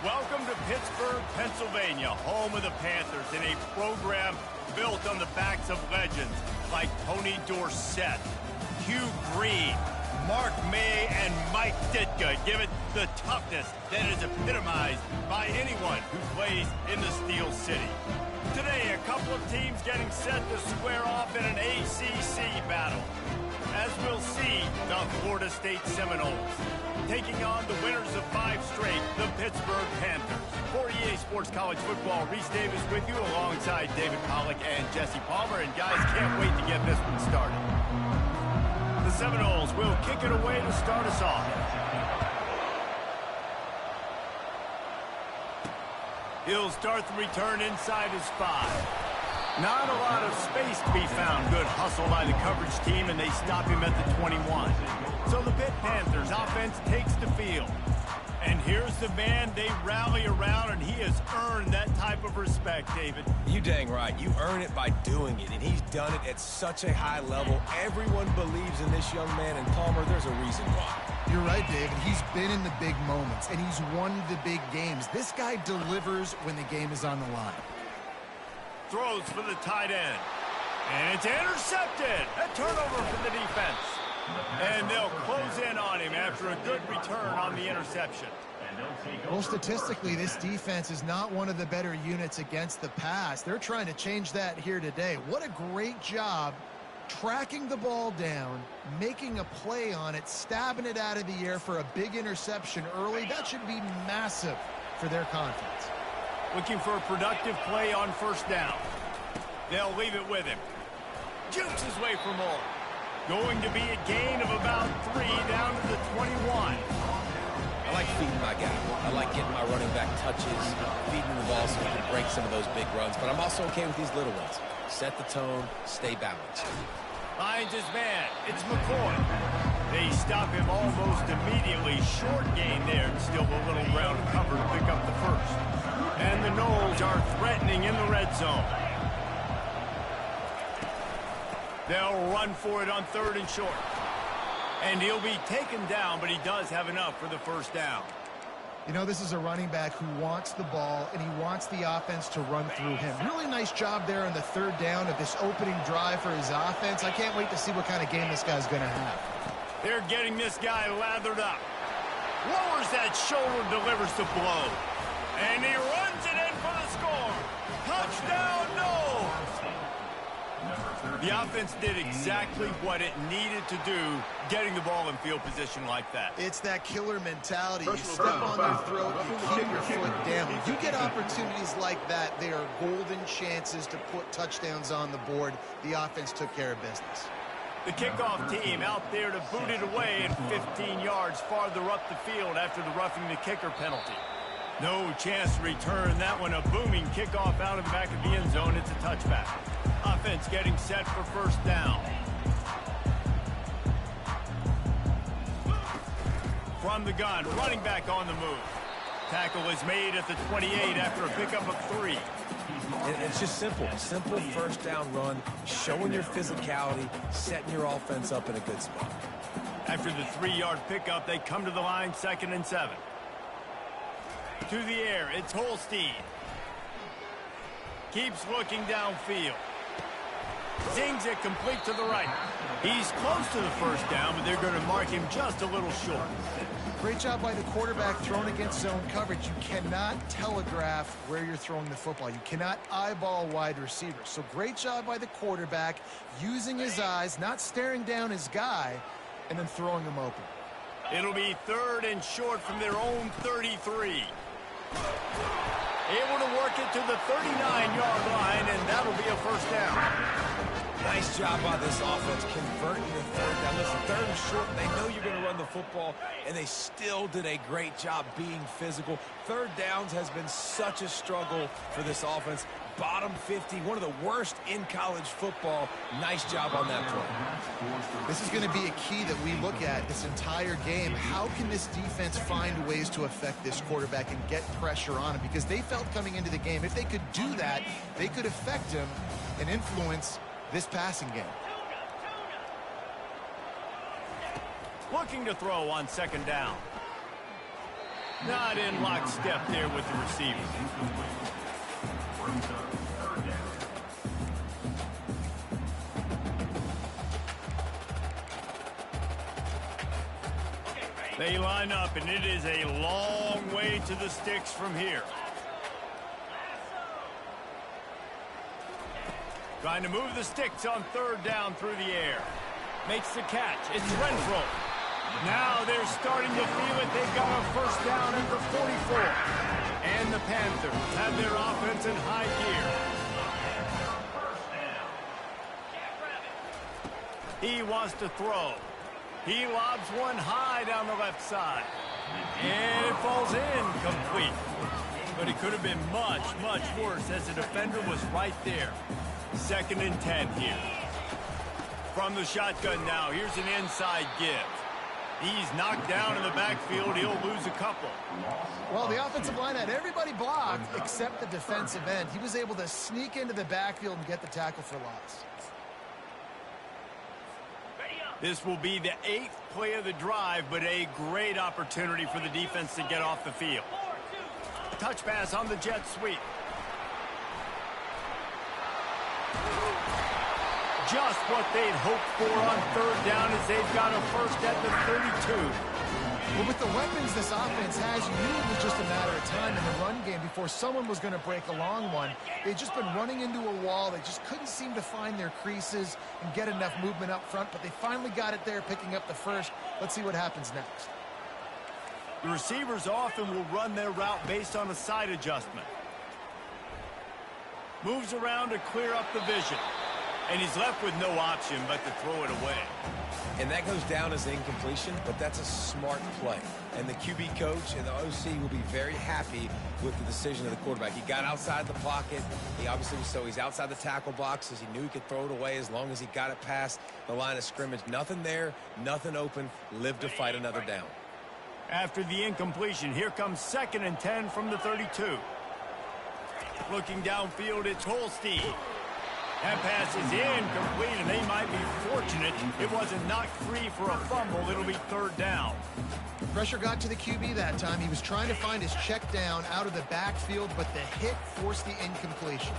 Welcome to Pittsburgh, Pennsylvania, home of the Panthers, in a program built on the backs of legends like Tony Dorsett, Hugh Green, Mark May, and Mike Ditka. Give it the toughness that is epitomized by anyone who plays in the Steel City. Today, a couple of teams getting set to square off in an ACC battle. As we'll see, the Florida State Seminoles taking on the winners of 5 straight, the Pittsburgh Panthers. For EA Sports College Football, Reese Davis with you alongside David Pollack and Jesse Palmer. And guys, can't wait to get this one started. The Seminoles will kick it away to start us off. He'll start the return inside his 5. Not a lot of space to be found. Good hustle by the coverage team, and they stop him at the 21. So the Pitt Panthers offense takes the field. And here's the man they rally around, and he has earned that type of respect, David. You dang right. You earn it by doing it, and he's done it at such a high level. Everyone believes in this young man, and Palmer, there's a reason why. You're right, David. He's been in the big moments, and he's won the big games. This guy delivers when the game is on the line. Throws for the tight end. And it's intercepted. A turnover for the defense. And they'll close in on him after a good return on the interception. Well, statistically, this defense is not one of the better units against the pass. They're trying to change that here today. What a great job tracking the ball down, making a play on it, stabbing it out of the air for a big interception early. That should be massive for their confidence. Looking for a productive play on first down. They'll leave it with him. Jukes his way for more. Going to be a gain of about 3 down to the 21. I like feeding my guy. I like getting my running back touches, feeding the ball so he can break some of those big runs. But I'm also okay with these little ones. Set the tone, stay balanced. Finds his man. It's McCoy. They stop him almost immediately. Short gain there, and still a little ground cover to pick up the first. And the Noles are threatening in the red zone. They'll run for it on 3rd and short. And he'll be taken down, but he does have enough for the first down. You know, this is a running back who wants the ball, and he wants the offense to run through him. Really nice job there on the 3rd down of this opening drive for his offense. I can't wait to see what kind of game this guy's going to have. They're getting this guy lathered up. Lowers that shoulder, delivers the blow. And he runs it in for the score. Touchdown, Noles! The offense did exactly what it needed to do, getting the ball in field position like that. It's that killer mentality. You step on their throat, you keep your foot down. When you get opportunities like that, they are golden chances to put touchdowns on the board. The offense took care of business. The kickoff team out there to boot it away and 15 yards farther up the field after the roughing the kicker penalty. No chance to return that one. A booming kickoff out of the back of the end zone. It's a touchback. Offense getting set for first down. From the gun, running back on the move. Tackle is made at the 28 after a pickup of 3. It's just simple. Simple first down run, showing your physicality, setting your offense up in a good spot. After the 3-yard pickup, they come to the line, 2nd and 7. To the air, it's Holstein. Keeps looking downfield. Zings it complete to the right. He's close to the first down, but they're going to mark him just a little short. Great job by the quarterback throwing against zone coverage. You cannot telegraph where you're throwing the football. You cannot eyeball wide receivers. So great job by the quarterback using his eyes, not staring down his guy, and then throwing him open. It'll be 3rd and short from their own 33. Able to work it to the 39-yard line, and that'll be a first down. Nice job by this offense converting the 3rd down. Listen, 3rd and short, they know you're going to run the football, and they still did a great job being physical. 3rd downs has been such a struggle for this offense. Bottom 50, one of the worst in college football. Nice job on that play. This is going to be a key that we look at this entire game. How can this defense find ways to affect this quarterback and get pressure on him? Because they felt coming into the game, if they could do that, they could affect him and influence this passing game. Looking to throw on 2nd down. Not in lockstep there with the receiver. They line up, and it is a long way to the sticks from here. Trying to move the sticks on third down through the air. Makes the catch. It's Renfro. Now they're starting to feel it. They've got a first down at the 44. And the Panthers have their offense in high gear. He wants to throw. He lobs one high down the left side. And it falls in complete. But it could have been much, much worse as the defender was right there. 2nd and 10 here. From the shotgun now, here's an inside give. He's knocked down in the backfield. He'll lose a couple. Well, the offensive line had everybody blocked except the defensive end. He was able to sneak into the backfield and get the tackle for loss. This will be the 8th play of the drive, but a great opportunity for the defense to get off the field. Touch pass on the jet sweep. Just what they'd hoped for on third down as they've got a first at the 32. Well, with the weapons this offense has, you knew it was just a matter of time in the run game before someone was going to break a long one. They'd just been running into a wall. They just couldn't seem to find their creases and get enough movement up front, but they finally got it there, picking up the first. Let's see what happens next. The receivers often will run their route based on a side adjustment. Moves around to clear up the vision. And he's left with no option but to throw it away. And that goes down as an incompletion, but that's a smart play. And the QB coach and the OC will be very happy with the decision of the quarterback. He got outside the pocket. He obviously, so he's outside the tackle box as he knew he could throw it away as long as he got it past the line of scrimmage. Nothing there, nothing open. Live to fight another down. After the incompletion, here comes 2nd and 10 from the 32. Looking downfield, it's Holstein. That pass is incomplete, and they might be fortunate it wasn't knocked free for a fumble. It'll be 3rd down. Pressure got to the QB that time. He was trying to find his check down out of the backfield, but the hit forced the incompletion.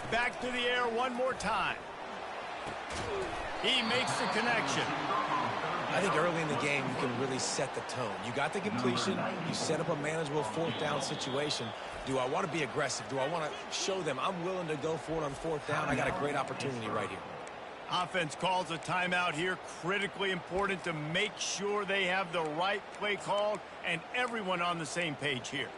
Back to the air one more time. He makes the connection. I think early in the game, you can really set the tone. You got the completion. You set up a manageable 4th down situation. Do I want to be aggressive? Do I want to show them I'm willing to go for it on 4th down? I got a great opportunity right here. Offense calls a timeout here. Critically important to make sure they have the right play called and everyone on the same page here.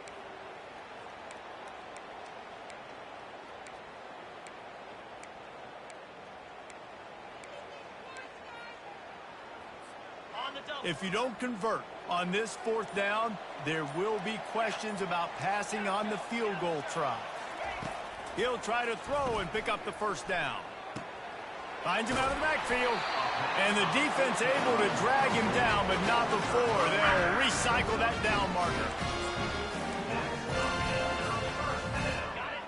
If you don't convert on this 4th down, there will be questions about passing on the field goal try. He'll try to throw and pick up the first down. Finds him out of the backfield. And the defense able to drag him down, but not before. They'll recycle that down marker.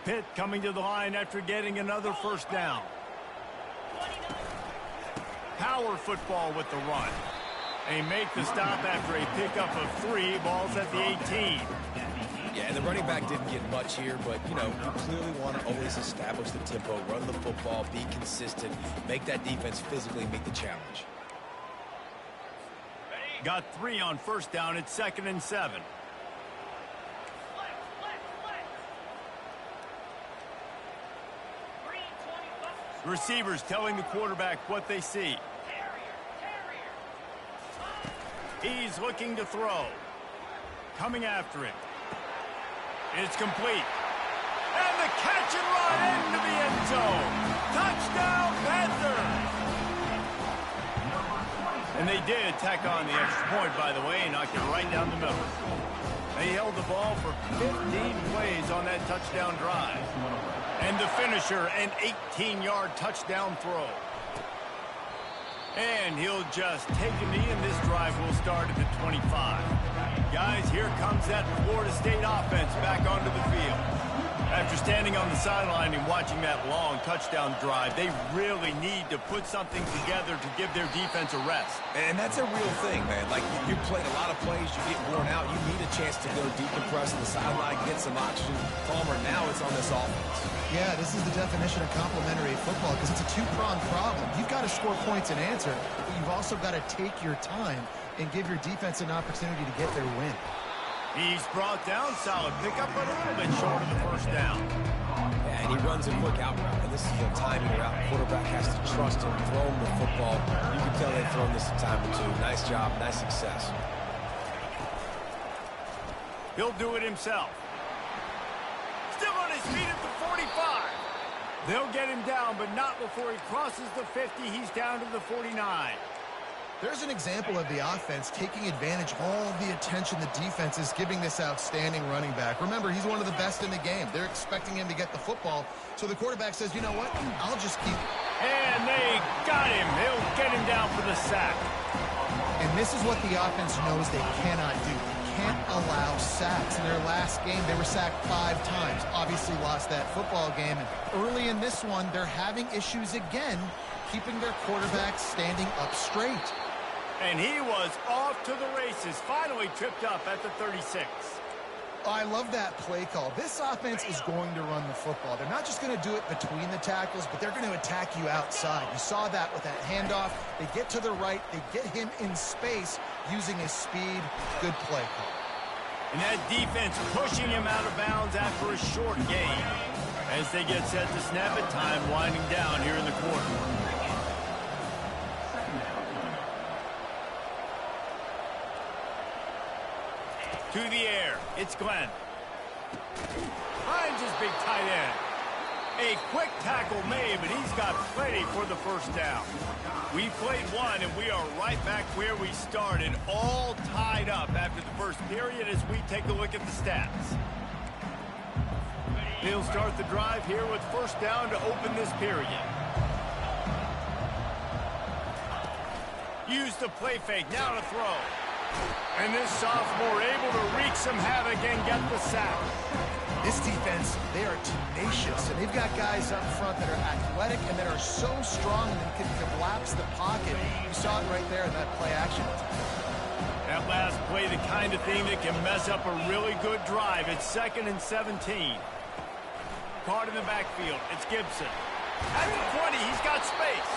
Pitt coming to the line after getting another first down. Power football with the run. They make the stop after a pickup of 3. Ball's at the 18. Yeah, and the running back didn't get much here, but, you know, you clearly want to always establish the tempo, run the football, be consistent, make that defense physically meet the challenge. Got 3 on first down. It's 2nd and 7. Receivers telling the quarterback what they see. He's looking to throw. Coming after him. It's complete. And the catch and run into the end zone. Touchdown, Panthers! And they did tack on the extra point, by the way, and knocked it right down the middle. They held the ball for 15 plays on that touchdown drive. And the finisher, an 18-yard touchdown throw. And he'll just take a knee, and this drive will start at the 25. Guys, here comes that Florida State offense back onto the field. After standing on the sideline and watching that long touchdown drive. They really need to put something together to give their defense a rest. And that's a real thing, man. Like, you played a lot of plays, you get worn out, you need a chance to go decompress on the sideline, get some oxygen. Palmer, now it's on this offense. Yeah, this is the definition of complementary football because it's a two-pronged problem. You've got to score points and answer, but you've also got to take your time and give your defense an opportunity to get their win. He's brought down, solid pickup, but a little bit short of the first down. Yeah, and he runs a quick out route, and this is a timing route. Quarterback has to trust him, throw him the football. You can tell they've thrown this a time or two. Nice job, nice success. He'll do it himself. Still on his feet at the 45. They'll get him down, but not before he crosses the 50. He's down to the 49. There's an example of the offense taking advantage of all the attention the defense is giving this outstanding running back. Remember, he's one of the best in the game. They're expecting him to get the football. So the quarterback says, you know what, I'll just keep. And they got him. They'll get him down for the sack. And this is what the offense knows they cannot do. They can't allow sacks. In their last game, they were sacked 5 times. Obviously lost that football game. And early in this one, they're having issues again, keeping their quarterback standing up straight. And he was off to the races, finally tripped up at the 36. Oh, I love that play call. This offense is going to run the football. They're not just going to do it between the tackles, but they're going to attack you outside. You saw that with that handoff. They get to the right. They get him in space using his speed. Good play call. And that defense pushing him out of bounds after a short gain. As they get set to snap it, time winding down here in the quarter. To the air, it's Glenn. Finds his big tight end. A quick tackle made, but he's got plenty for the first down. We played one, and we are right back where we started, all tied up after the first period as we take a look at the stats. They'll start the drive here with first down to open this period. Use the play fake, now to throw. And this sophomore able to wreak some havoc and get the sack. This defense, they are tenacious, and they've got guys up front that are athletic and that are so strong and can collapse the pocket. You saw it right there in that play action. That last play, the kind of thing that can mess up a really good drive. It's 2nd and 17. Caught in the backfield. It's Gibson. At the 20, he's got space.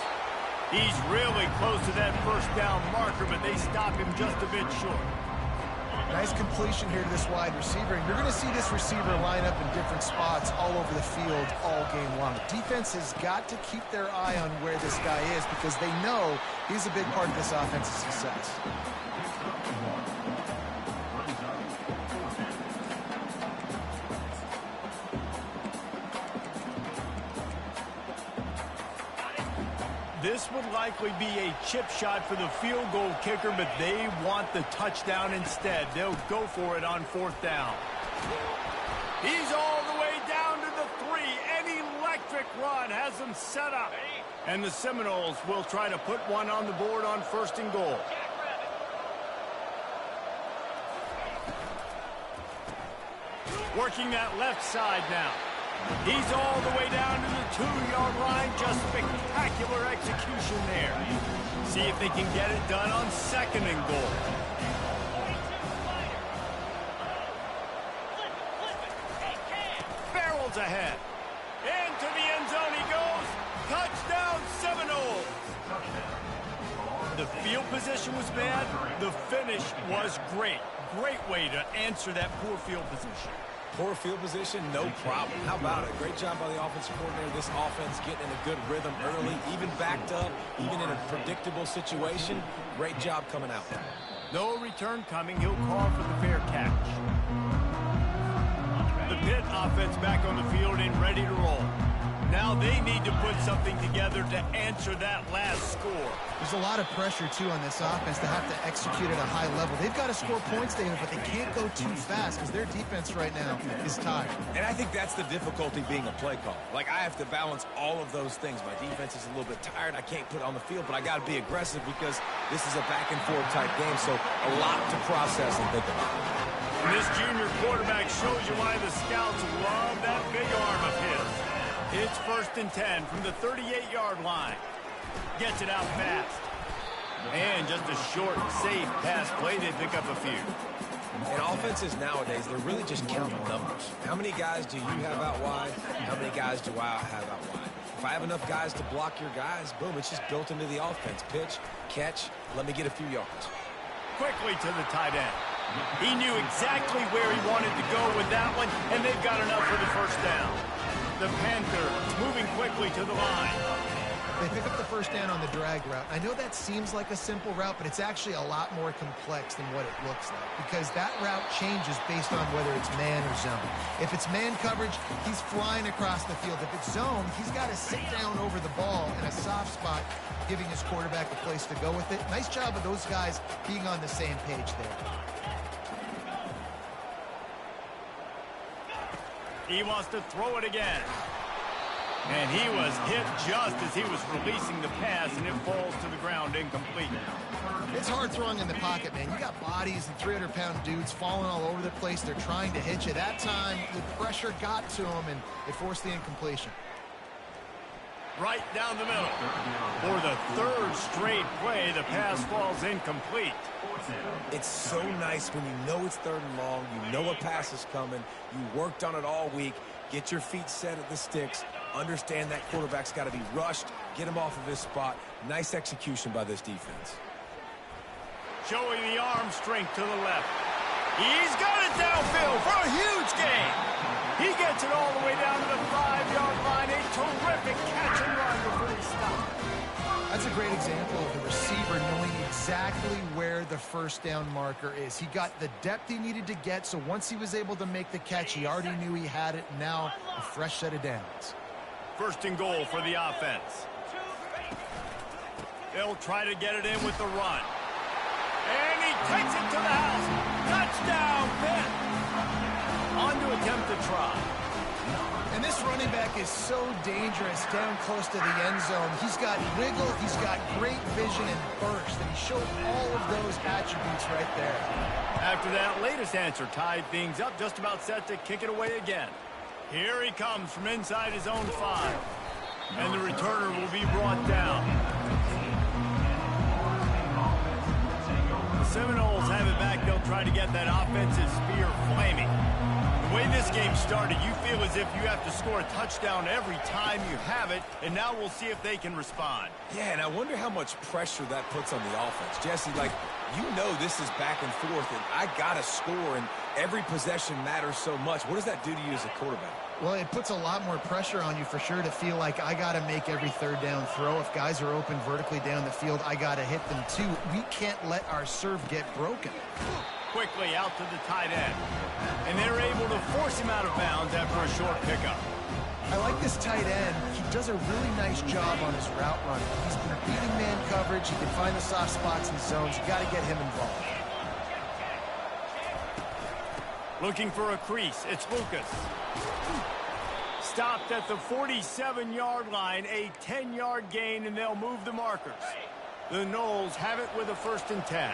He's really close to that first down marker, but they stop him just a bit short. Nice completion here to this wide receiver. And you're going to see this receiver line up in different spots all over the field all game long. Defense has got to keep their eye on where this guy is because they know he's a big part of this offense's success. This would likely be a chip shot for the field goal kicker, but they want the touchdown instead. They'll go for it on 4th down. He's all the way down to the 3. An electric run has them set up. And the Seminoles will try to put one on the board on 1st and goal. Working that left side now. He's all the way down to the 2-yard line. Just spectacular execution there. See if they can get it done on 2nd and goal. Barrels ahead. Into the end zone he goes. Touchdown Seminoles. The field position was bad. The finish was great. Great way to answer that poor field position. Poor field position, no problem. How about it? Great job by the offensive coordinator. This offense getting in a good rhythm early, even backed up, even in a predictable situation. Great job coming out. No return coming. He'll call for the fair catch. The Pitt offense back on the field and ready to roll. Now they need to put something together to answer that last score. There's a lot of pressure, too, on this offense to have to execute at a high level. They've got to score points, David, but they can't go too fast because their defense right now is tired. And I think that's the difficulty being a play call. Like, I have to balance all of those things. My defense is a little bit tired. I can't put it on the field, but I got to be aggressive because this is a back-and-forth type game, so a lot to process and think about. And this junior quarterback shows you why the scouts love that big arm. A It's 1st and 10 from the 38-yard line. Gets it out fast. And just a short, safe pass play. They pick up a few. In offenses nowadays, they're really just counting numbers. How many guys do you have out wide? How many guys do I have out wide? If I have enough guys to block your guys, boom, it's just built into the offense. Pitch, catch, let me get a few yards. Quickly to the tight end. He knew exactly where he wanted to go with that one, and they've got enough for the first down. The Panthers moving quickly to the line. They pick up the first down on the drag route. I know that seems like a simple route, but it's actually a lot more complex than what it looks like because that route changes based on whether it's man or zone. If it's man coverage, he's flying across the field. If it's zone, he's got to sit down over the ball in a soft spot, giving his quarterback a place to go with it. Nice job of those guys being on the same page there. He wants to throw it again. And he was hit just as he was releasing the pass, and it falls to the ground incomplete. It's hard throwing in the pocket, man. You got bodies and 300-pound dudes falling all over the place. They're trying to hit you. That time, the pressure got to him, and it forced the incompletion. Right down the middle. For the 3rd straight play, the pass falls incomplete. It's so nice when you know it's 3rd and long, you know a pass is coming, you worked on it all week, get your feet set at the sticks, understand that quarterback's got to be rushed, get him off of his spot. Nice execution by this defense. Showing the arm strength to the left. He's got it downfield for a huge gain. He gets it all the way down to the 5-yard line. A terrific catch and run before he stopped. That's a great example of the receiver knowing exactly where the first down marker is. He got the depth he needed to get, so once he was able to make the catch, he already knew he had it. Now, a fresh set of downs. 1st and goal for the offense. They'll try to get it in with the run. And he takes it to the house. Touchdown, Pitt. On to attempt to try. And this running back is so dangerous down close to the end zone. He's got wiggle, he's got great vision and burst, and he showed all of those attributes right there. After that latest answer tied things up, just about set to kick it away again. Here he comes from inside his own 5. And the returner will be brought down. The Seminoles have it back. They'll try to get that offensive spear flaming. The way this game started, you feel as if you have to score a touchdown every time you have it, and now we'll see if they can respond. Yeah, and I wonder how much pressure that puts on the offense. Jesse, like, you know this is back and forth, and I got to score, and every possession matters so much. What does that do to you as a quarterback? Well, it puts a lot more pressure on you for sure to feel like I got to make every 3rd down throw. If guys are open vertically down the field, I got to hit them too. We can't let our serve get broken. Quickly out to the tight end. And they're able to force him out of bounds after a short pickup. I like this tight end. He does a really nice job on his route running. He's been beating man coverage. He can find the soft spots and zones. You got to get him involved. Looking for a crease. It's Lucas. Stopped at the 47-yard line, a 10-yard gain, and they'll move the markers. The Noles have it with a 1st and 10.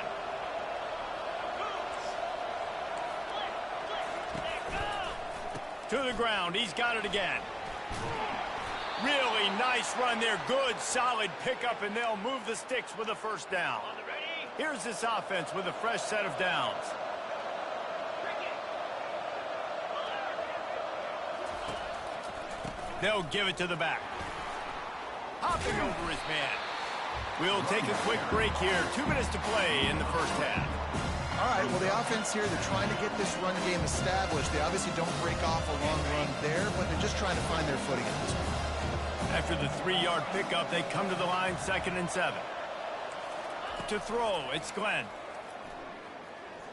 To the ground. He's got it again. Really nice run there. Good, solid pickup, and they'll move the sticks with a 1st down. Here's this offense with a fresh set of downs. They'll give it to the back. Hopping over his man. We'll take a quick break here. 2 minutes to play in the first half. All right, well, the offense here, they're trying to get this run game established. They obviously don't break off a long run there, but they're just trying to find their footing at this point. After the 3-yard pickup, they come to the line, 2nd and 7. To throw, it's Glenn.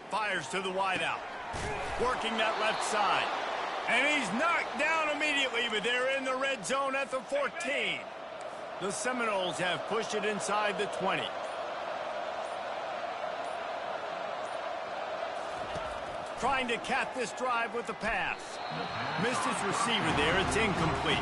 Fires to the wideout. Working that left side. And he's knocked down immediately, but they're in the red zone at the 14. The Seminoles have pushed it inside the 20. Trying to cap this drive with the pass. Missed his receiver there. It's incomplete.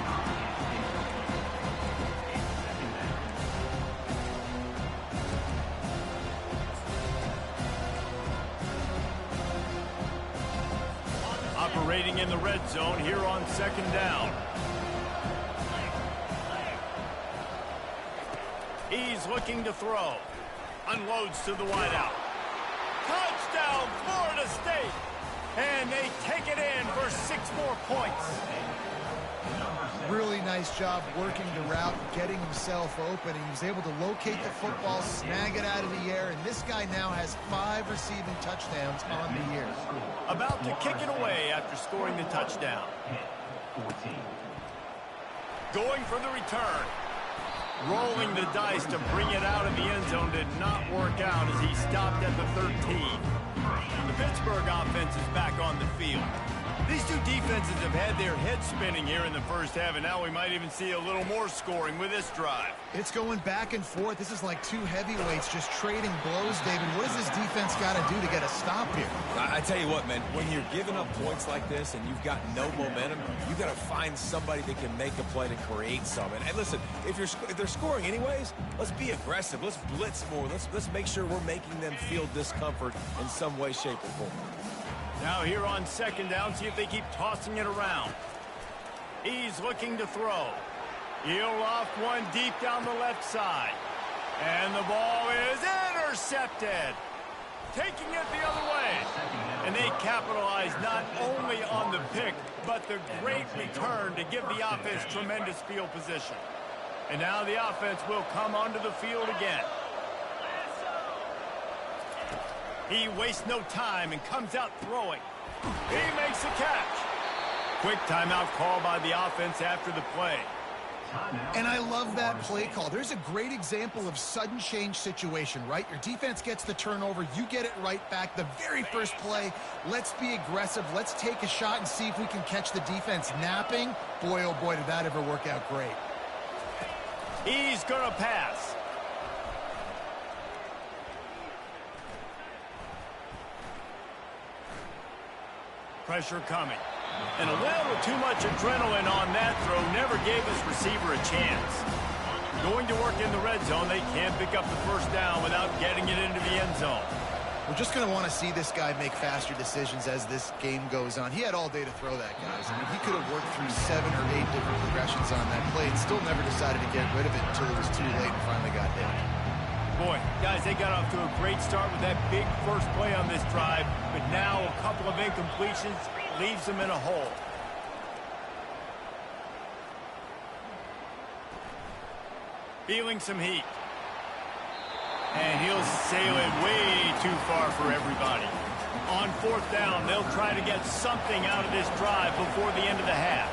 Operating in the red zone here on 2nd down. He's looking to throw. Unloads to the wideout. Touchdown, Florida State. And they take it in for 6 more points. Really nice job working the route, getting himself open. He was able to locate the football, snag it out of the air, and this guy now has 5 receiving touchdowns on the year. About to kick it away after scoring the touchdown. Going for the return. Rolling the dice to bring it out of the end zone did not work out as he stopped at the 13. The Pittsburgh offense is back on the field. These two defenses have had their heads spinning here in the first half, and now we might even see a little more scoring with this drive. It's going back and forth. This is like 2 heavyweights just trading blows, David. What does this defense got to do to get a stop here? I tell you what, man, when you're giving up points like this and you've got no momentum, you've got to find somebody that can make a play to create something. And listen, if they're scoring anyways, let's be aggressive. Let's blitz more. Let's make sure we're making them feel discomfort in some way, shape, or form. Now here on second down, see if they keep tossing it around. He's looking to throw. He'll loft one deep down the left side. And the ball is intercepted. Taking it the other way. And they capitalize not only on the pick, but the great return to give the offense tremendous field position. And now the offense will come onto the field again. He wastes no time and comes out throwing. He makes a catch. Quick timeout call by the offense after the play. And I love that play call. There's a great example of sudden change situation, right? Your defense gets the turnover. You get it right back. The very first play, let's be aggressive. Let's take a shot and see if we can catch the defense napping. Boy, oh boy, did that ever work out great. He's going to pass. Pressure coming. And a little too much adrenaline on that throw never gave his receiver a chance. Going to work in the red zone, they can't pick up the first down without getting it into the end zone. We're just going to want to see this guy make faster decisions as this game goes on. He had all day to throw that, guys. I mean, he could have worked through 7 or 8 different progressions on that play and still never decided to get rid of it until it was too late and finally got hit. Boy, guys, they got off to a great start with that big first play on this drive, but now a couple of incompletions leaves them in a hole. Feeling some heat. And he'll sail it way too far for everybody. On 4th down, they'll try to get something out of this drive before the end of the half.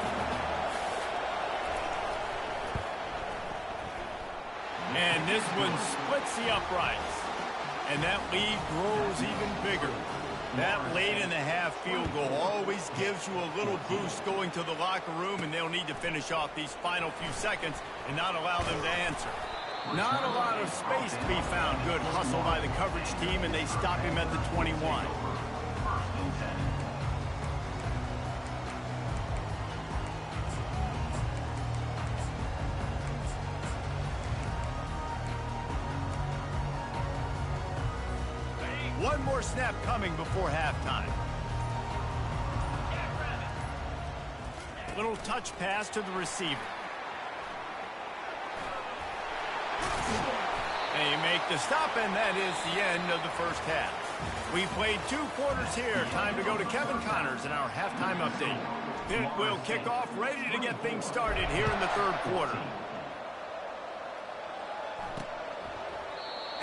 And this one splits the uprights. And that lead grows even bigger. That late in the half field goal always gives you a little boost going to the locker room, and they'll need to finish off these final few seconds and not allow them to answer. Not a lot of space to be found. Good hustle by the coverage team, and they stop him at the 21. One more snap coming before halftime. Little touch pass to the receiver. They make the stop, and that is the end of the first half. We played 2 quarters here. Time to go to Kevin Connors in our halftime update. Pitt will kick off, ready to get things started here in the 3rd quarter.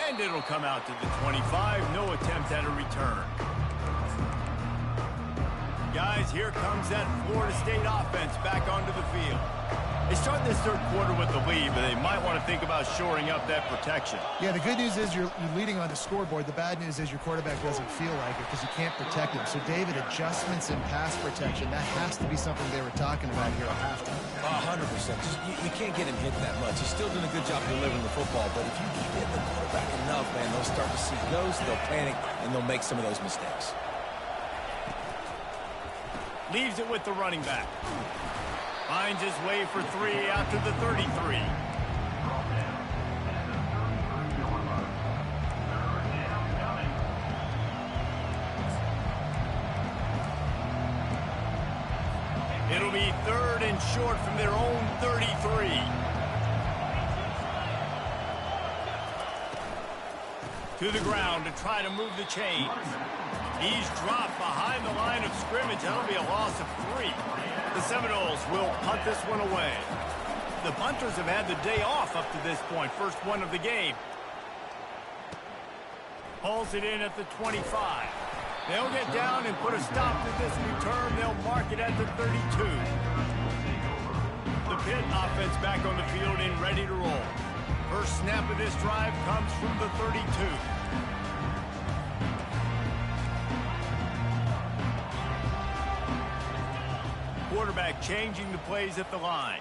And it'll come out to the 25. No attempt at a return. Guys, here comes that Florida State offense back onto the field. They start this 3rd quarter with the lead, but they might want to think about shoring up that protection. Yeah, the good news is you're leading on the scoreboard. The bad news is your quarterback doesn't feel like it because you can't protect him. So, David, adjustments in pass protection, that has to be something they were talking about here at halftime. 100%. You can't get him hit that much. He's still doing a good job delivering the football, but if you keep hitting the quarterback enough, man, they'll start to see those, they'll panic, and they'll make some of those mistakes. Leaves it with the running back. Finds his way for 3 after the 33. It'll be 3rd and short from their own 33. To the ground to try to move the chains. He's dropped behind the line of scrimmage. That'll be a loss of 3. The Seminoles will punt this one away. The punters have had the day off up to this point. First one of the game. Hauls it in at the 25. They'll get down and put a stop to this return. They'll mark it at the 32. The Pitt offense back on the field and ready to roll. First snap of this drive comes from the 32. Quarterback changing the plays at the line.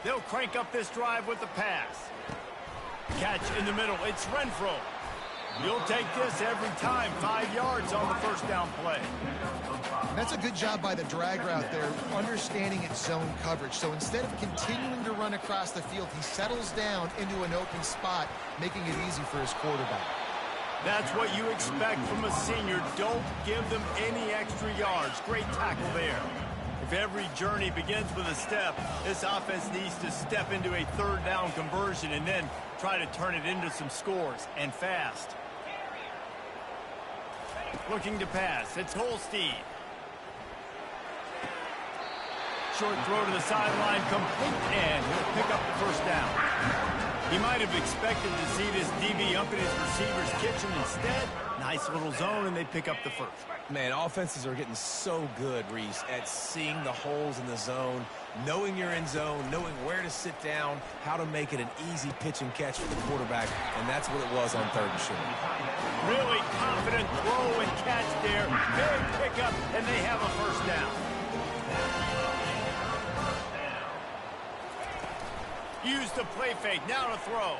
They'll crank up this drive with the pass. Catch in the middle. It's Renfro. You'll take this every time. 5 yards on the first down play. And that's a good job by the drag route there, understanding its zone coverage. So instead of continuing to run across the field, he settles down into an open spot, making it easy for his quarterback. That's what you expect from a senior. Don't give them any extra yards. Great tackle there. If every journey begins with a step, this offense needs to step into a third down conversion and then try to turn it into some scores, and fast. Looking to pass. It's Holstein. Short throw to the sideline, complete, and he'll pick up the first down. He might have expected to see this DB up in his receiver's kitchen. Instead, nice little zone, and they pick up the first. Man, offenses are getting so good, Reese, at seeing the holes in the zone, knowing you're in zone, knowing where to sit down, how to make it an easy pitch and catch for the quarterback, and that's what it was on 3rd and short. Really confident throw and catch there. Big pickup, and they have a first down. Use the play fake. Now to throw.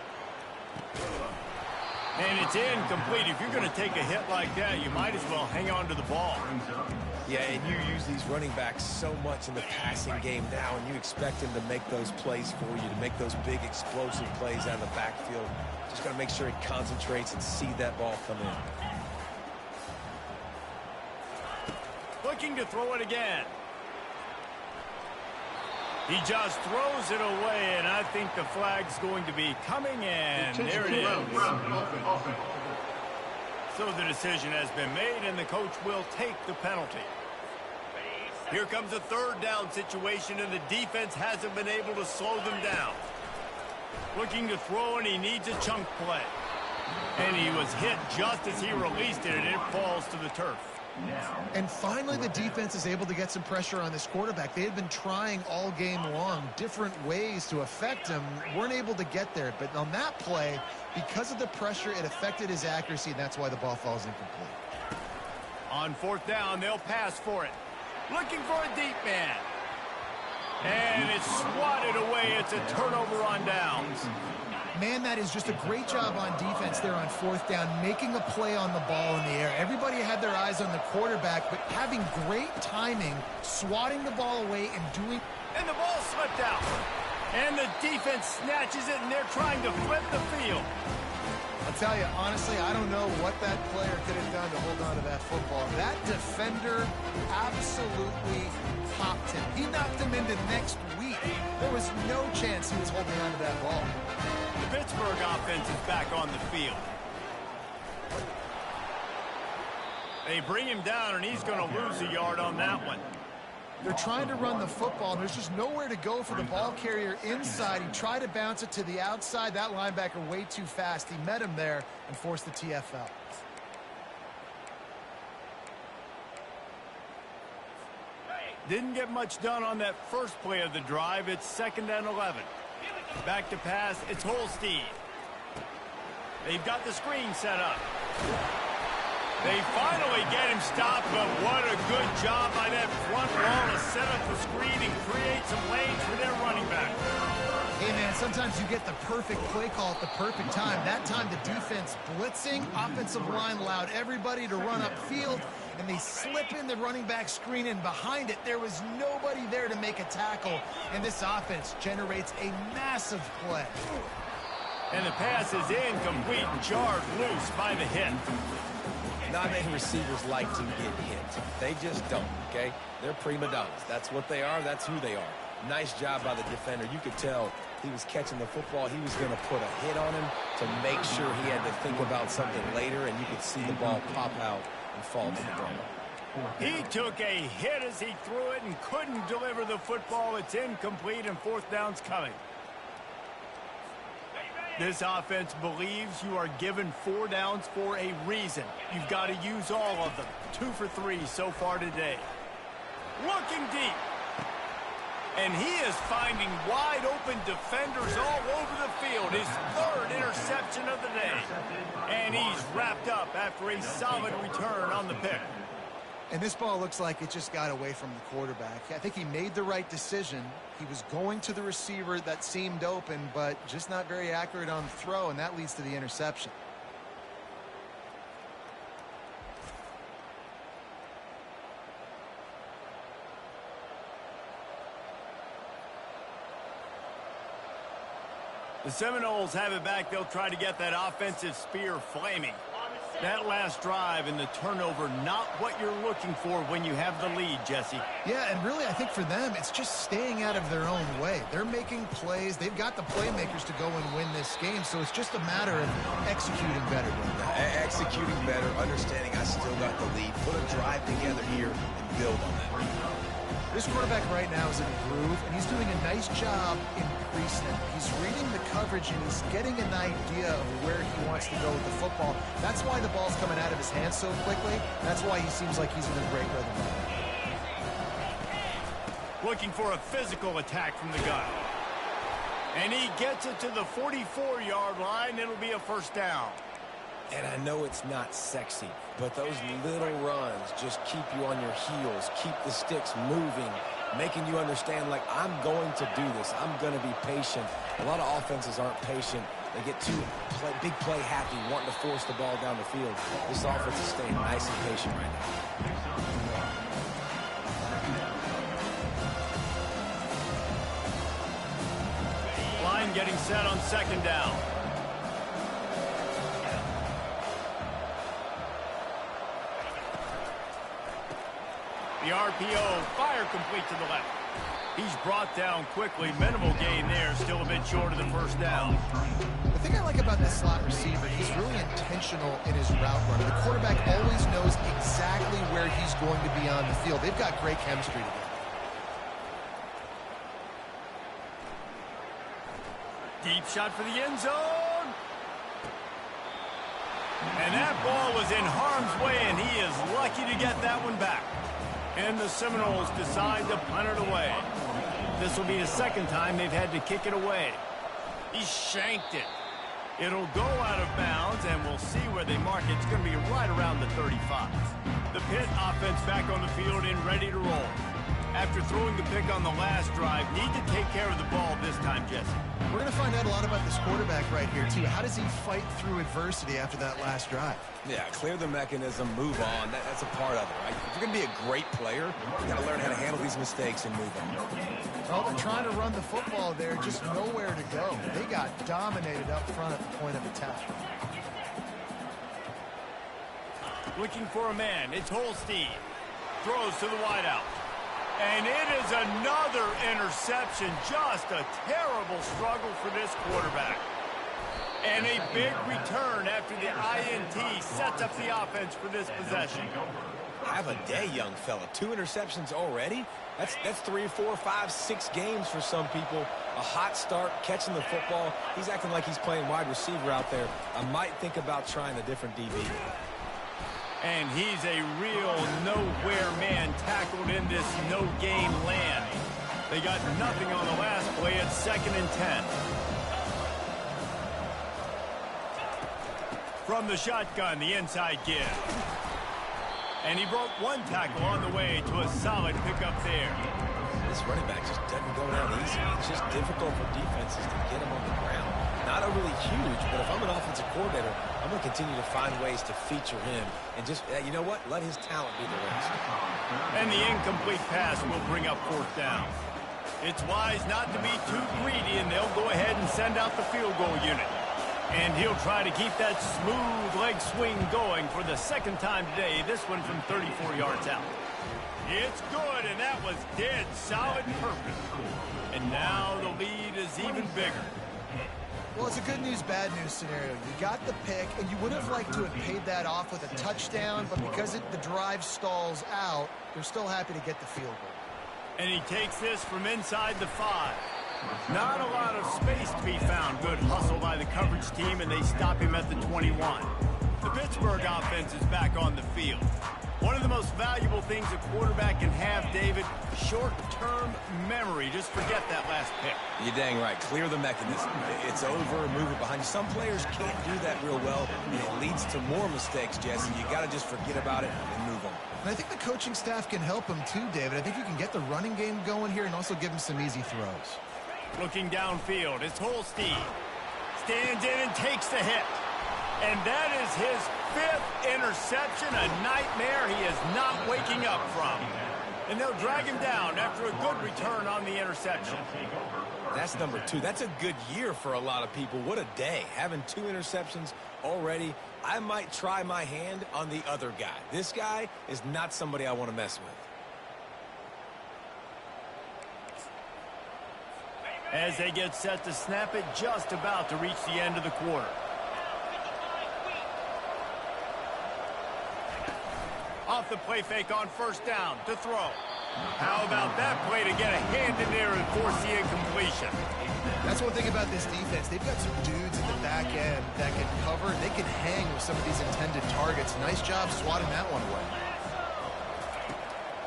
And it's incomplete. If you're going to take a hit like that, you might as well hang on to the ball. Yeah, and you use these running backs so much in the passing game now, and you expect them to make those plays for you, to make those big explosive plays out of the backfield. Just got to make sure he concentrates and see that ball come in. Looking to throw it again. He just throws it away, and I think the flag's going to be coming in. There it is. So the decision has been made, and the coach will take the penalty. Here comes a third down situation, and the defense hasn't been able to slow them down. Looking to throw, and he needs a chunk play. And he was hit just as he released it, and it falls to the turf. And finally, the defense is able to get some pressure on this quarterback. They had been trying all game long different ways to affect him, weren't able to get there. But on that play, because of the pressure, it affected his accuracy, and that's why the ball falls incomplete. On 4th down, they'll pass for it. Looking for a deep man. And it's swatted away. It's a turnover on downs. Man, that is just a great job on defense there on 4th down, making a play on the ball in the air. Everybody had their eyes on the quarterback, but having great timing, swatting the ball away and doing... And the ball slipped out. And the defense snatches it, and they're trying to flip the field. I'll tell you, honestly, I don't know what that player could have done to hold on to that football. That defender absolutely popped him. He knocked him into next week. There was no chance he was holding on to that ball. The Pittsburgh offense is back on the field. They bring him down, and he's going to lose a yard on that one. They're trying to run the football, and there's just nowhere to go for the ball carrier inside. He tried to bounce it to the outside. That linebacker way too fast. He met him there and forced the TFL. Didn't get much done on that first play of the drive. It's 2nd and 11. Back to pass. It's Holstein. They've got the screen set up. They finally get him stopped, but what a good job by that front wall to set up the screen and create some lanes for their running back. Hey, man, sometimes you get the perfect play call at the perfect time. That time the defense blitzing, offensive line allowed everybody to run upfield, and they slip in the running back screen, and behind it, there was nobody there to make a tackle, and this offense generates a massive play. And the pass is incomplete and jarred loose by the hit. Not many receivers like to get hit. They just don't, okay? They're prima donnas. That's what they are. That's who they are. Nice job by the defender. You could tell he was catching the football, he was going to put a hit on him to make sure he had to think about something later, and you could see the ball pop out and fall to the ground. He took a hit as he threw it and couldn't deliver the football. It's incomplete, and fourth down's coming. This offense believes you are given 4 downs for a reason. You've got to use all of them. 2 for 3 so far today. Looking deep. And he is finding wide open defenders all over the field. His 3rd interception of the day. And he's wrapped up after a solid return on the pick. And this ball looks like it just got away from the quarterback. I think he made the right decision. He was going to the receiver that seemed open, but just not very accurate on the throw, and that leads to the interception. The Seminoles have it back. They'll try to get that offensive spear flaming. That last drive and the turnover, not what you're looking for when you have the lead, Jesse. Yeah, and really, I think for them, it's just staying out of their own way. They're making plays. They've got the playmakers to go and win this game, so it's just a matter of executing better. Executing better, understanding I still got the lead. Put a drive together here and build on that. This quarterback right now is in a groove, and he's doing a nice job increasing it. He's reading the coverage, and he's getting an idea of where he wants to go with the football. That's why the ball's coming out of his hands so quickly. That's why he seems like he's in a great rhythm right now. Looking for a physical attack from the gun. And he gets it to the 44-yard line. It'll be a first down. And I know it's not sexy, but those little runs just keep you on your heels, keep the sticks moving, making you understand, like, I'm going to do this. I'm going to be patient. A lot of offenses aren't patient. They get too big play happy, wanting to force the ball down the field. This offense is staying nice and patient right now. Line getting set on second down. The RPO, fire complete to the left. He's brought down quickly. Minimal gain there, still a bit short of the first down. The thing I like about this slot receiver, he's really intentional in his route run. The quarterback always knows exactly where he's going to be on the field. They've got great chemistry together. Deep shot for the end zone. And that ball was in harm's way, and he is lucky to get that one back. And the Seminoles decide to punt it away. This will be the second time they've had to kick it away. He shanked it. It'll go out of bounds, and we'll see where they mark it. It's going to be right around the 35. The Pitt offense back on the field and ready to roll. After throwing the pick on the last drive, need to take care of the ball this time, Jesse. We're going to find out a lot about this quarterback right here, too. How does he fight through adversity after that last drive? Yeah, clear the mechanism, move on. That's a part of it, right? If you're going to be a great player, you got to learn how to handle these mistakes and move on. Well, they're trying to run the football there, just nowhere to go. They got dominated up front at the point of attack. Looking for a man. It's Holstein. Throws to the wideout. And it is another interception. Just a terrible struggle for this quarterback. And a big return after the INT sets up the offense for this possession. Have a day, young fella. 2 interceptions already? That's 3, 4, 5, 6 games for some people. A hot start, catching the football. He's acting like he's playing wide receiver out there. I might think about trying a different DB. And he's a real nowhere man tackled in this no-game land. They got nothing on the last play. It's 2nd and 10. From the shotgun, the inside give. And he broke 1 tackle on the way to a solid pickup there. This running back just doesn't go down easy. It's just difficult for defenses to get him on the ground. Not overly huge, but if I'm an offensive coordinator, I'm going to continue to find ways to feature him. And just, you know what? Let his talent be the rest. And the incomplete pass will bring up 4th down. It's wise not to be too greedy, and they'll go ahead and send out the field goal unit. And he'll try to keep that smooth leg swing going for the 2nd time today, this one from 34 yards out. It's good, and that was dead solid perfect. And now the lead is even bigger. Well, it's a good news, bad news scenario. You got the pick, and you would have liked to have paid that off with a touchdown, but because the drive stalls out, they're still happy to get the field goal. And he takes this from inside the 5. Not a lot of space to be found. Good hustle by the coverage team, and they stop him at the 21. The Pittsburgh offense is back on the field. One of the most valuable things a quarterback can have, David, short-term memory. Just forget that last pick. You're dang right. Clear the mechanism. It's over, move it behind you. Some players can't do that real well, and it leads to more mistakes, Jesse. You got to just forget about it and move on. And I think the coaching staff can help him too, David. I think you can get the running game going here and also give him some easy throws. Looking downfield, it's Holstein. Stands in and takes the hit. And that is his 5th interception, a nightmare he is not waking up from. And they'll drag him down after a good return on the interception. That's number 2. That's a good year for a lot of people. What a day. Having 2 interceptions already. I might try my hand on the other guy. This guy is not somebody I want to mess with. As they get set to snap it, just about to reach the end of the quarter. Off the play fake on first down to throw. How about that play to get a hand in there and force the incompletion? That's one thing about this defense. They've got some dudes at the back end that can cover. They can hang with some of these intended targets. Nice job swatting that one away.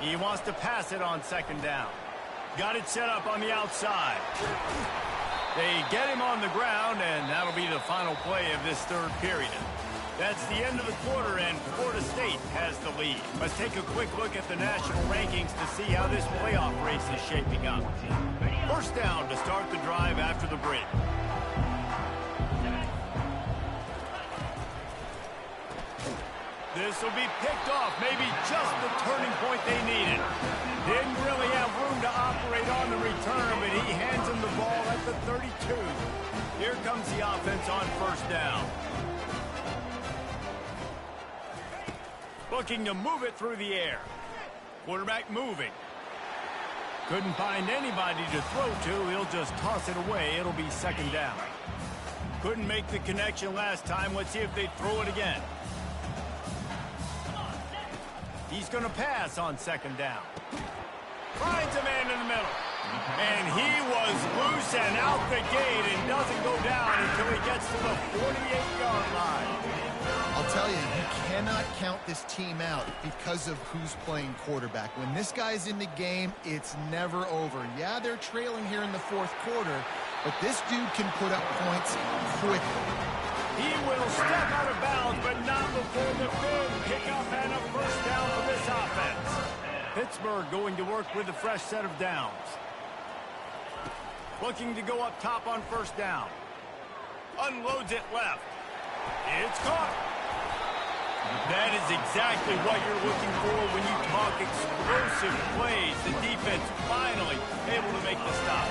He wants to pass it on second down. Got it set up on the outside. They get him on the ground, and that'll be the final play of this third period. That's the end of the quarter, and Florida State has the lead. Let's take a quick look at the national rankings to see how this playoff race is shaping up. First down to start the drive after the break. This will be picked off, maybe just the turning point they needed. Didn't really have room to operate on the return, but he hands him the ball at the 32. Here comes the offense on first down. Looking to move it through the air. Quarterback moving. Couldn't find anybody to throw to. He'll just toss it away. It'll be second down. Couldn't make the connection last time. Let's see if they throw it again. He's going to pass on second down. Finds a man in the middle. And he was loose and out the gate and doesn't go down until he gets to the 48-yard line. I'll tell you, you cannot count this team out because of who's playing quarterback. When this guy's in the game, it's never over. Yeah, they're trailing here in the fourth quarter, but this dude can put up points quickly. He will step out of bounds, but not before the big pickup and a first down for this offense. Pittsburgh going to work with a fresh set of downs. Looking to go up top on first down. Unloads it left. It's caught. That is exactly what you're looking for when you talk explosive plays. The defense finally able to make the stop.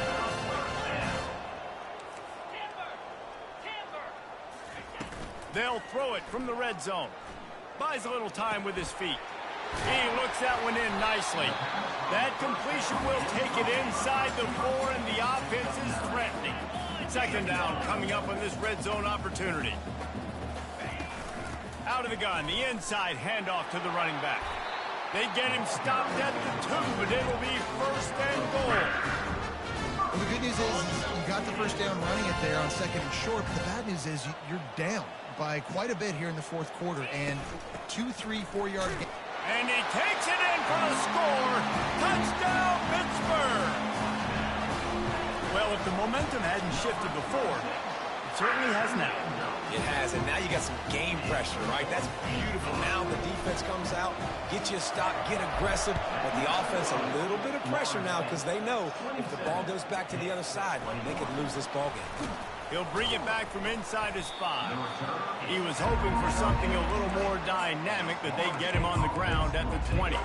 They'll throw it from the red zone. Buys a little time with his feet. He looks that one in nicely. That completion will take it inside the 4, and the offense is threatening. Second down coming up on this red zone opportunity. Out of the gun, the inside handoff to the running back. They get him stopped at the 2, but it'll be first and goal. Well, the good news is you got the first down running it there on second and short, but the bad news is you're down by quite a bit here in the fourth quarter, and 2, 3, 4-yard gain. And he takes it in for the score. Touchdown, Pittsburgh! Well, if the momentum hadn't shifted before, it certainly has now. It has, and now you got some game pressure, right? That's beautiful. Now the defense comes out, get you a stop, get aggressive, but the offense a little bit of pressure now because they know if the ball goes back to the other side, they could lose this ball game. He'll bring it back from inside his 5. He was hoping for something a little more dynamic, but they get him on the ground at the 20.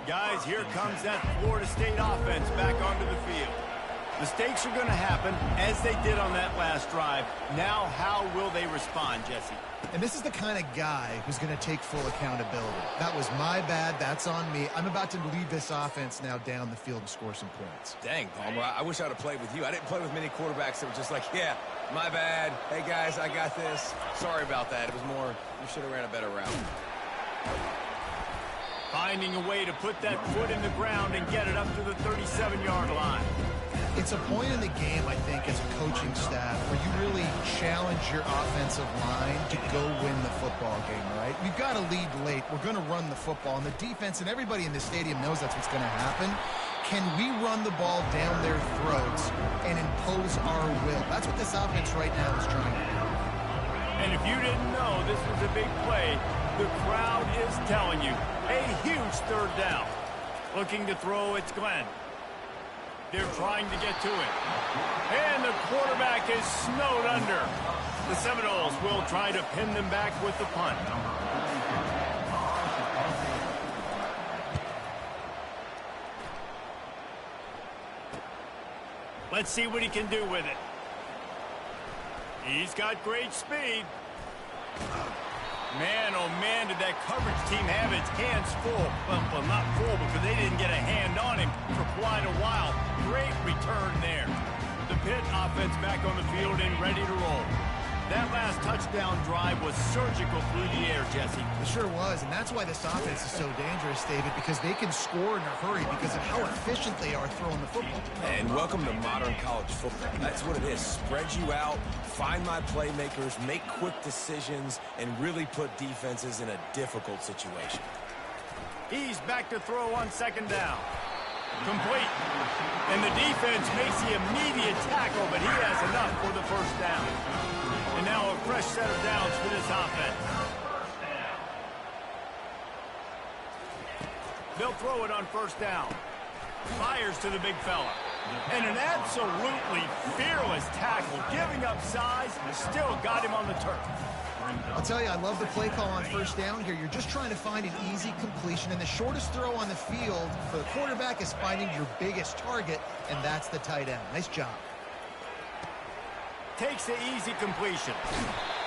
Guys, here comes that Florida State offense back onto the field. Mistakes are going to happen, as they did on that last drive. Now, how will they respond, Jesse? And this is the kind of guy who's going to take full accountability. That was my bad. That's on me. I'm about to lead this offense now down the field and score some points. Dang, Palmer, I wish I would have played with you. I didn't play with many quarterbacks that were just like, yeah, my bad. Hey, guys, I got this. Sorry about that. It was more, you should have ran a better route. Finding a way to put that foot in the ground and get it up to the 37-yard line. It's a point in the game, I think, as a coaching staff where you really challenge your offensive line to go win the football game, right? We've got to lead late. We're going to run the football. And the defense and everybody in the stadium knows that's what's going to happen. Can we run the ball down their throats and impose our will? That's what this offense right now is trying to do. And if you didn't know this was a big play, the crowd is telling you. A huge third down. Looking to throw, it's Glenn. They're trying to get to it. And the quarterback is snowed under. The Seminoles will try to pin them back with the punt. Let's see what he can do with it. He's got great speed. Man, oh man, did that coverage team have its hands full. Well, not full because they didn't get a hand on him for quite a while. Great return there. The Pitt offense back on the field and ready to roll. That last touchdown drive was surgical through the air, Jesse. It sure was, and that's why this offense is so dangerous, David, because they can score in a hurry because of how efficient they are throwing the football. And welcome to modern college football. That's what it is. Spread you out, find my playmakers, make quick decisions, and really put defenses in a difficult situation. He's back to throw on second down. Complete. And the defense makes the immediate tackle, but he has enough for the first down. And now a fresh set of downs for this offense. They'll throw it on first down. Fires to the big fella. And an absolutely fearless tackle, giving up size, still got him on the turf. I'll tell you, I love the play call on first down here. You're just trying to find an easy completion, and the shortest throw on the field for the quarterback is finding your biggest target, and that's the tight end. Nice job. Takes the easy completion.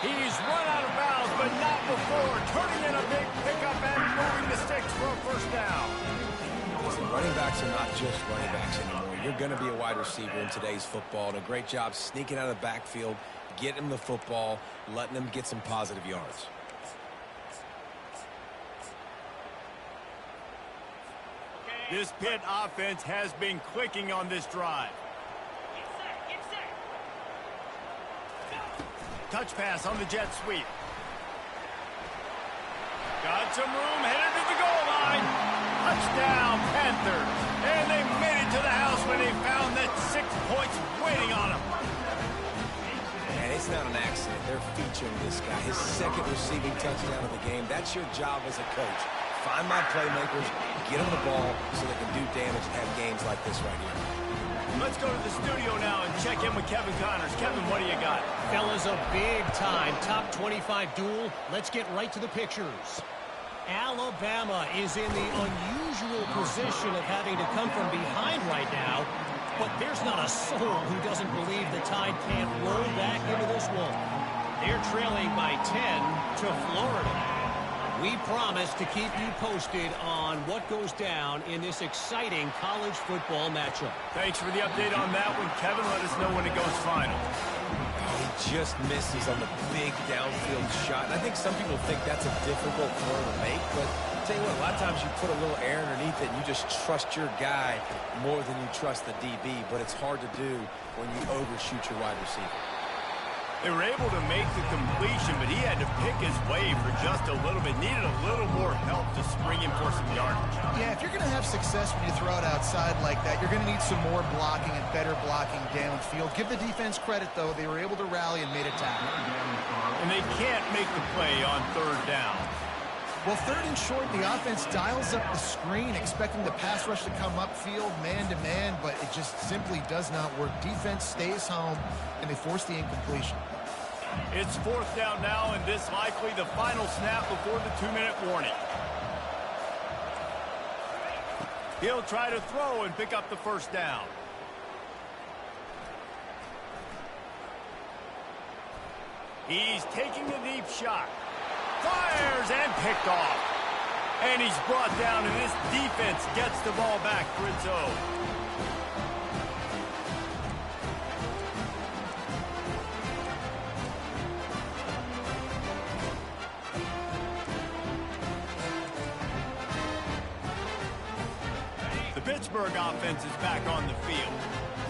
He's run out of bounds, but not before. Turning in a big pickup and moving the sticks for a first down. Listen, running backs are not just running backs anymore. You're going to be a wide receiver in today's football, and a great job sneaking out of the backfield, getting him the football, letting him get some positive yards. This Pitt offense has been clicking on this drive. Touch pass on the jet sweep. Got some room, headed to the goal line. Touchdown, Panthers. And they made it to the house when they found that 6 points waiting on them. And it's not an accident. They're featuring this guy. His second receiving touchdown of the game. That's your job as a coach. Find my playmakers, get them the ball so they can do damage and have games like this right here. Let's go to the studio now and check in with Kevin Connors. Kevin, what do you got? Fellas, a big-time top 25 duel. Let's get right to the pictures. Alabama is in the unusual position of having to come from behind right now, but there's not a soul who doesn't believe the Tide can't roll back into this one. They're trailing by 10 to Florida. We promise to keep you posted on what goes down in this exciting college football matchup. Thanks for the update on that one, Kevin. Let us know when it goes final. He just misses on the big downfield shot. And I think some people think that's a difficult throw to make, but I'll tell you what, a lot of times you put a little air underneath it and you just trust your guy more than you trust the DB, but it's hard to do when you overshoot your wide receiver. They were able to make the completion, but he had to pick his way for just a little bit. Needed a little more help to spring him for some yardage. Yeah, if you're going to have success when you throw it outside like that, you're going to need some more blocking and better blocking downfield. Give the defense credit, though. They were able to rally and made a tackle. And they can't make the play on third down. Well, third and short, the offense dials up the screen, expecting the pass rush to come upfield, man-to-man, but it just simply does not work. Defense stays home, and they force the incompletion. It's fourth down now, and this likely the final snap before the 2-minute warning. He'll try to throw and pick up the first down. He's taking a deep shot. Fires and picked off. And he's brought down, and this defense gets the ball back for its own. The Pittsburgh offense is back on the field.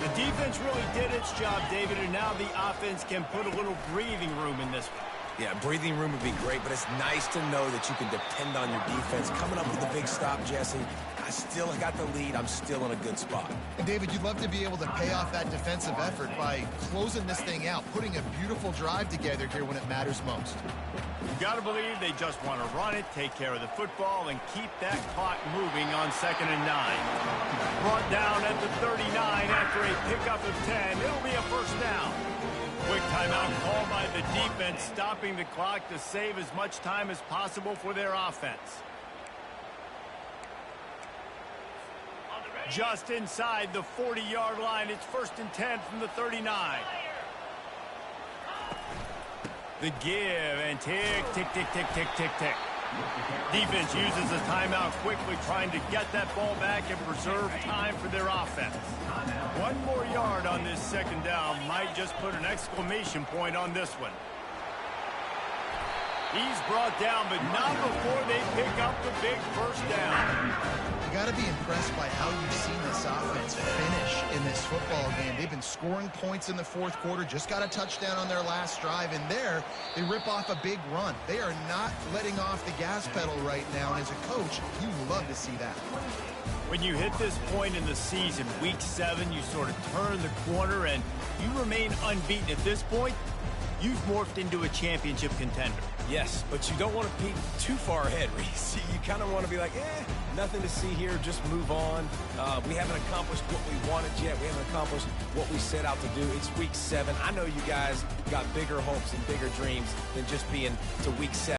The defense really did its job, David, and now the offense can put a little breathing room in this one. Yeah, breathing room would be great, but it's nice to know that you can depend on your defense. Coming up with a big stop, Jesse. I still got the lead. I'm still in a good spot. And David, you'd love to be able to pay off that defensive effort by closing this thing out, putting a beautiful drive together here when it matters most. You've got to believe they just want to run it, take care of the football, and keep that clock moving on 2nd and 9. Brought down at the 39 after a pickup of 10. It'll be a first down. Quick timeout called by the defense, stopping the clock to save as much time as possible for their offense. Just inside the 40-yard line, it's 1st and 10 from the 39. The give and tick, tick, tick, tick, tick, tick, tick. Defense uses a timeout quickly, trying to get that ball back and preserve time for their offense. One more yard on this 2nd down might just put an exclamation point on this one. He's brought down, but not before they pick up the big first down. You got to be impressed by how you've seen this offense finish in this football game. They've been scoring points in the 4th quarter, just got a touchdown on their last drive, and there they rip off a big run. They are not letting off the gas pedal right now, and as a coach, you love to see that. When you hit this point in the season, week 7, you sort of turn the corner and you remain unbeaten. At this point, you've morphed into a championship contender. Yes, but you don't want to peek too far ahead, Reese. You kind of want to be like, nothing to see here, just move on. We haven't accomplished what we wanted yet. We haven't accomplished what we set out to do. It's week 7. I know you guys got bigger hopes and bigger dreams than just being to week 7.